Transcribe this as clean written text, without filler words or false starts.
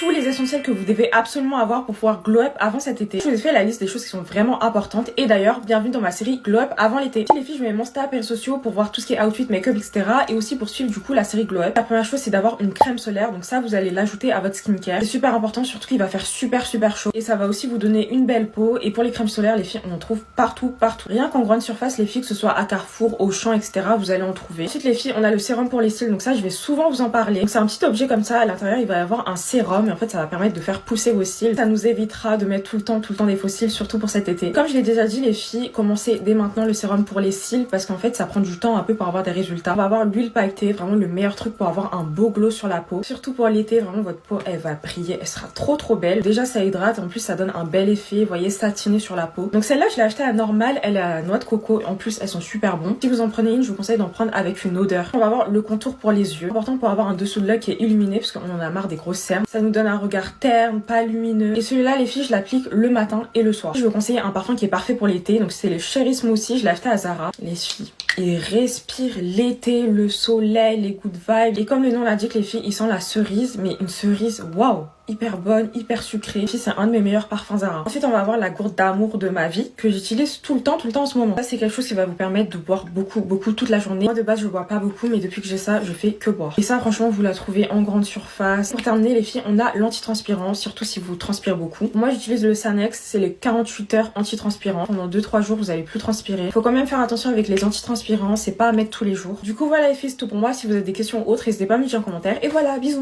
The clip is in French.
tous les essentiels que vous devez absolument avoir pour pouvoir glow up avant cet été. Je vous ai fait la liste des choses qui sont vraiment importantes. Et d'ailleurs, bienvenue dans ma série Glow Up avant l'été. Les filles, je mets mon Insta, réseaux sociaux pour voir tout ce qui est outfit, make-up, etc. Et aussi pour suivre du coup la série Glow Up. La première chose, c'est d'avoir une crème solaire. Donc ça, vous allez l'ajouter à votre skincare. C'est super important, surtout qu'il va faire super chaud. Et ça va aussi vous donner une belle peau. Et pour les crèmes solaires, les filles, on en trouve partout. Rien qu'en grande surface, les filles, que ce soit à Carrefour, Auchan, etc. vous allez en trouver. Ensuite, les filles, on a le sérum pour les cils. Donc ça, je vais souvent vous en parler. Donc c'est un petit objet comme ça. À l'intérieur, il va y avoir un sérum. Et en fait, ça va permettre de faire pousser vos cils. Ça nous évitera de mettre tout le temps des faux cils, surtout pour cet été. Comme je l'ai déjà dit, les filles, commencez dès maintenant le sérum pour les cils parce qu'en fait, ça prend du temps un peu pour avoir des résultats. On va avoir l'huile pailletée, vraiment le meilleur truc pour avoir un beau glow sur la peau. Surtout pour l'été, vraiment votre peau, elle va briller, elle sera trop belle. Déjà, ça hydrate, en plus, ça donne un bel effet, vous voyez, satiné sur la peau. Donc celle-là, je l'ai achetée à Normal, elle est à noix de coco. En plus, elles sont super bonnes. Si vous en prenez une, je vous conseille d'en prendre avec une odeur. On va avoir le contour pour les yeux. Important pour avoir un dessous de l'œil qui est illuminé parce qu'on en a marre des grosses cernes. Ça nous donne un regard terne, pas lumineux. Et celui-là, les filles, je l'applique le matin et le soir. Je vous conseille un parfum qui est parfait pour l'été. Donc c'est le Cherry Smoothie, je l'ai acheté à Zara. Les filles, il respire l'été, le soleil, les good vibes. Et comme le nom l'indique, les filles, il sent la cerise, mais une cerise, waouh, hyper bonne, hyper sucrée. C'est un de mes meilleurs parfums Zara. Ensuite, on va avoir la gourde d'amour de ma vie que j'utilise tout le temps en ce moment. Ça, c'est quelque chose qui va vous permettre de boire beaucoup toute la journée. Moi, de base, je bois pas beaucoup, mais depuis que j'ai ça, je fais que boire. Et ça, franchement, vous la trouvez en grande surface. Pour terminer, les filles, on a l'antitranspirant, surtout si vous transpirez beaucoup. Moi, j'utilise le Sanex, c'est les 48 heures antitranspirant. Pendant 2-3 jours, vous allez plus transpirer. Faut quand même faire attention avec les antitranspirants, c'est pas à mettre tous les jours. Du coup, voilà les filles, c'est tout pour moi. Si vous avez des questions ou autres, n'hésitez pas à me dire en commentaire. Et voilà, bisous.